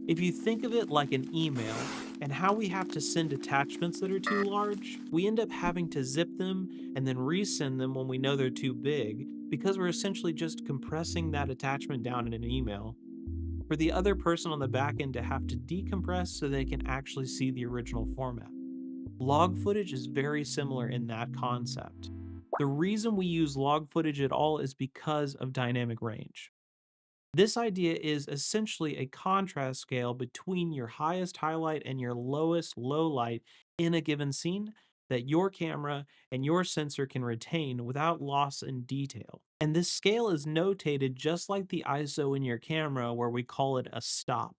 If you think of it like an email and how we have to send attachments that are too large, we end up having to zip them and then resend them when we know they're too big because we're essentially just compressing that attachment down in an email for the other person on the back end to have to decompress so they can actually see the original format. Log footage is very similar in that concept. The reason we use log footage at all is because of dynamic range. This idea is essentially a contrast scale between your highest highlight and your lowest low light in a given scene that your camera and your sensor can retain without loss in detail. And this scale is notated just like the ISO in your camera, where we call it a stop,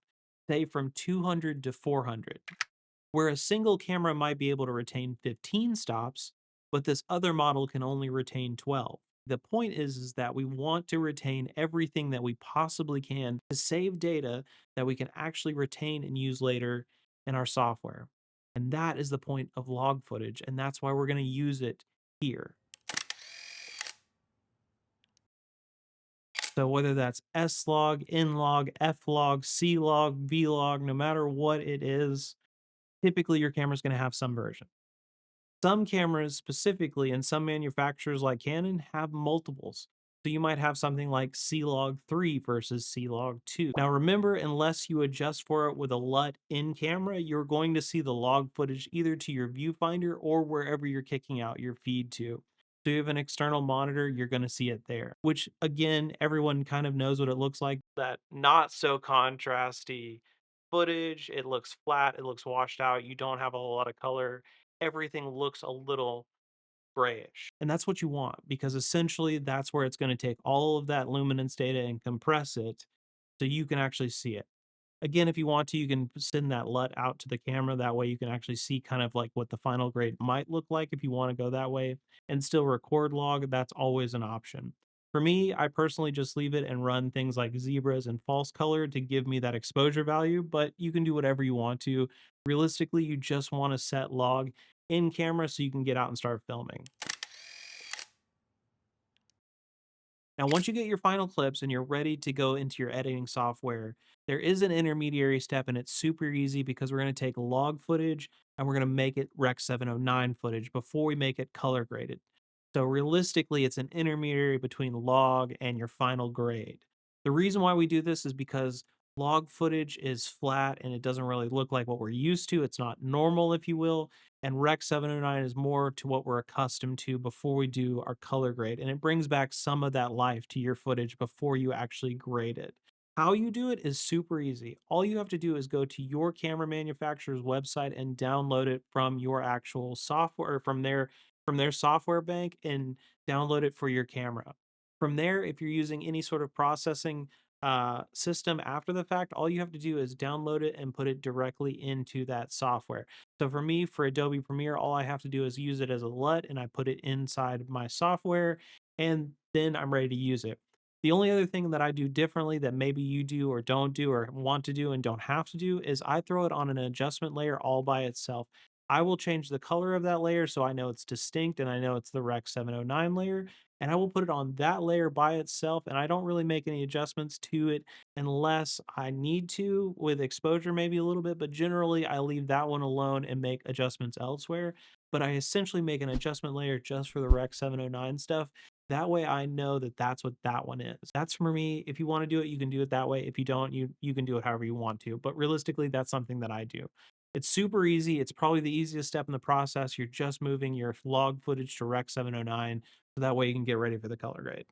say from 200 to 400, where a single camera might be able to retain 15 stops, but this other model can only retain 12. The point is that we want to retain everything that we possibly can to save data that we can actually retain and use later in our software. And that is the point of log footage, and that's why we're going to use it here. So whether that's S log, N log, F log, C log, V log, no matter what it is, typically your camera's going to have some version. Some cameras specifically and some manufacturers like Canon have multiples. So you might have something like C-Log 3 versus C-Log 2. Now remember, unless you adjust for it with a LUT in camera, you're going to see the log footage either to your viewfinder or wherever you're kicking out your feed to. So you have an external monitor, you're going to see it there, which again, everyone kind of knows what it looks like. That not so contrasty footage. It looks flat, it looks washed out. You don't have a whole lot of color, everything looks a little grayish. And that's what you want because essentially that's where it's going to take all of that luminance data and compress it so you can actually see it. Again, if you want to, you can send that LUT out to the camera. That way you can actually see kind of like what the final grade might look like if you want to go that way and still record log. That's always an option. For me, I personally just leave it and run things like zebras and false color to give me that exposure value, but you can do whatever you want to. Realistically, you just want to set log in camera so you can get out and start filming. Now, once you get your final clips and you're ready to go into your editing software, there is an intermediary step and it's super easy because we're going to take log footage and we're going to make it Rec 709 footage before we make it color graded. So realistically, it's an intermediary between log and your final grade. The reason why we do this is because log footage is flat and it doesn't really look like what we're used to. It's not normal, if you will. And Rec 709 is more to what we're accustomed to before we do our color grade. And it brings back some of that life to your footage before you actually grade it. How you do it is super easy. All you have to do is go to your camera manufacturer's website and download it from your actual software or from their software bank and download it for your camera. From there, if you're using any sort of processing system after the fact, all you have to do is download it and put it directly into that software. So for me, for Adobe Premiere, all I have to do is use it as a LUT and I put it inside of my software and then I'm ready to use it. The only other thing that I do differently that maybe you do or don't do or want to do and don't have to do is I throw it on an adjustment layer all by itself. I will change the color of that layer so I know it's distinct and I know it's the Rec 709 layer, and I will put it on that layer by itself, and I don't really make any adjustments to it unless I need to with exposure maybe a little bit, but generally I leave that one alone and make adjustments elsewhere. But I essentially make an adjustment layer just for the Rec 709 stuff. That way I know that that's what that one is. That's for me. If you want to do it, you can do it that way. If you don't, you can do it however you want to. But realistically, that's something that I do. It's super easy. It's probably the easiest step in the process. You're just moving your log footage to Rec 709 so that way you can get ready for the color grade.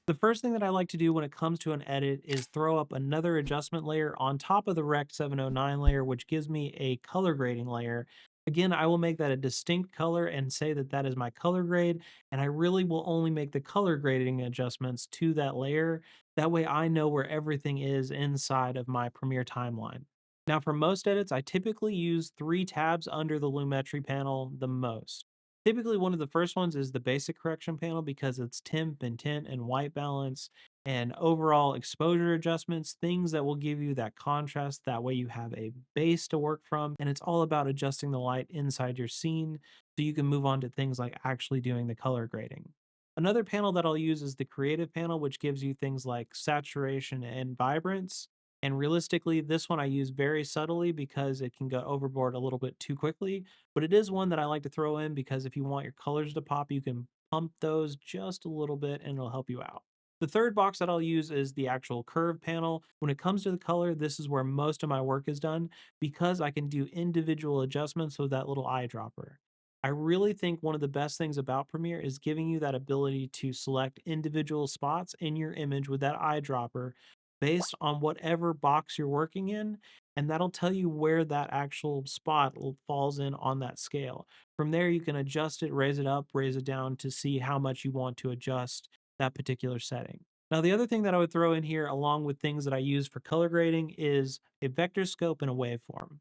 The first thing that I like to do when it comes to an edit is throw up another adjustment layer on top of the Rec 709 layer, which gives me a color grading layer. Again, I will make that a distinct color and say that that is my color grade, and I really will only make the color grading adjustments to that layer. That way I know where everything is inside of my Premiere timeline. Now, for most edits, I typically use 3 tabs under the Lumetri panel the most. Typically, one of the first ones is the basic correction panel because it's temp and tint and white balance and overall exposure adjustments, things that will give you that contrast. That way, you have a base to work from, and it's all about adjusting the light inside your scene so you can move on to things like actually doing the color grading. Another panel that I'll use is the creative panel, which gives you things like saturation and vibrance. And realistically, this one I use very subtly because it can go overboard a little bit too quickly, but it is one that I like to throw in because if you want your colors to pop, you can pump those just a little bit and it'll help you out. The third box that I'll use is the actual curve panel. When it comes to the color, this is where most of my work is done because I can do individual adjustments with that little eyedropper. I really think one of the best things about Premiere is giving you that ability to select individual spots in your image with that eyedropper based on whatever box you're working in, and that'll tell you where that actual spot falls in on that scale. From there, you can adjust it, raise it up, raise it down to see how much you want to adjust that particular setting. Now, the other thing that I would throw in here, along with things that I use for color grading, is a vector scope and a waveform.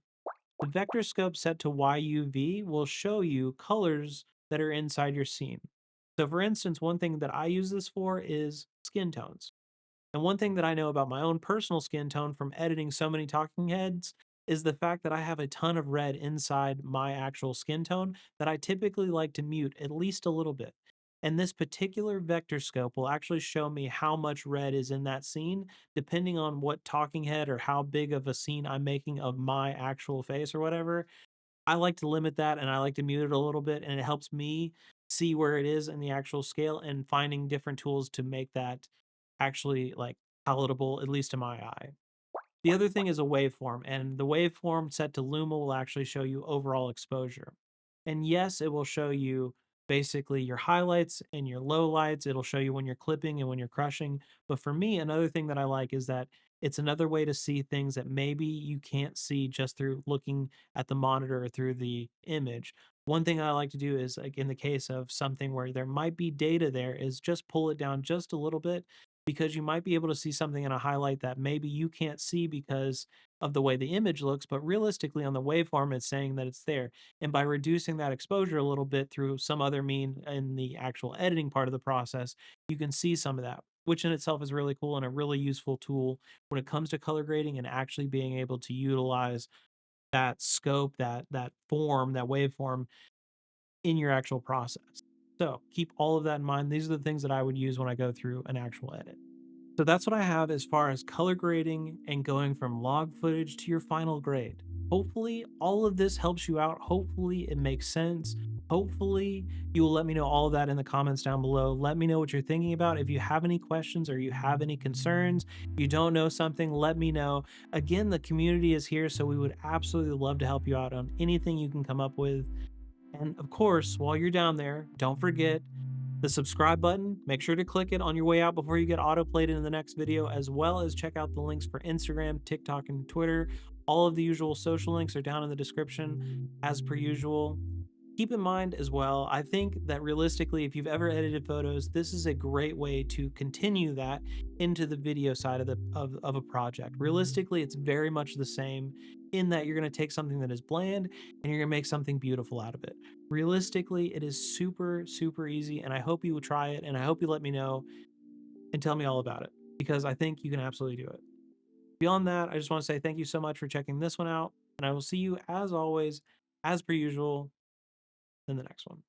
The vector scope set to YUV will show you colors that are inside your scene. So, for instance, one thing that I use this for is skin tones. And one thing that I know about my own personal skin tone from editing so many talking heads is the fact that I have a ton of red inside my actual skin tone that I typically like to mute at least a little bit. And this particular vector scope will actually show me how much red is in that scene, depending on what talking head or how big of a scene I'm making of my actual face or whatever. I like to limit that and I like to mute it a little bit, and it helps me see where it is in the actual scale and finding different tools to make that actually like palatable, at least to my eye. The other thing is a waveform, and the waveform set to Luma will actually show you overall exposure. And yes, it will show you basically your highlights and your lowlights. It'll show you when you're clipping and when you're crushing. But for me, another thing that I like is that it's another way to see things that maybe you can't see just through looking at the monitor or through the image. One thing I like to do is, like in the case of something where there might be data there, is just pull it down just a little bit because you might be able to see something in a highlight that maybe you can't see because of the way the image looks, but realistically on the waveform, it's saying that it's there. And by reducing that exposure a little bit through some other mean in the actual editing part of the process, you can see some of that, which in itself is really cool and a really useful tool when it comes to color grading and actually being able to utilize that scope, that form, that waveform in your actual process. So keep all of that in mind. These are the things that I would use when I go through an actual edit. So that's what I have as far as color grading and going from log footage to your final grade. Hopefully, all of this helps you out. Hopefully, it makes sense. Hopefully, you will let me know all of that in the comments down below. Let me know what you're thinking about. If you have any questions or you have any concerns, you don't know something, let me know. Again, the community is here, so we would absolutely love to help you out on anything you can come up with. And of course, while you're down there, don't forget the subscribe button. Make sure to click it on your way out before you get autoplayed into the next video, as well as check out the links for Instagram, TikTok, and Twitter. All of the usual social links are down in the description, as per usual. Keep in mind as well, I think that realistically, if you've ever edited photos, this is a great way to continue that into the video side of of a project. Realistically, it's very much the same in that you're going to take something that is bland and you're going to make something beautiful out of it. Realistically, it is super, super easy, and I hope you will try it, and I hope you let me know and tell me all about it because I think you can absolutely do it. Beyond that, I just want to say thank you so much for checking this one out, and I will see you as always, as per usual, in the next one.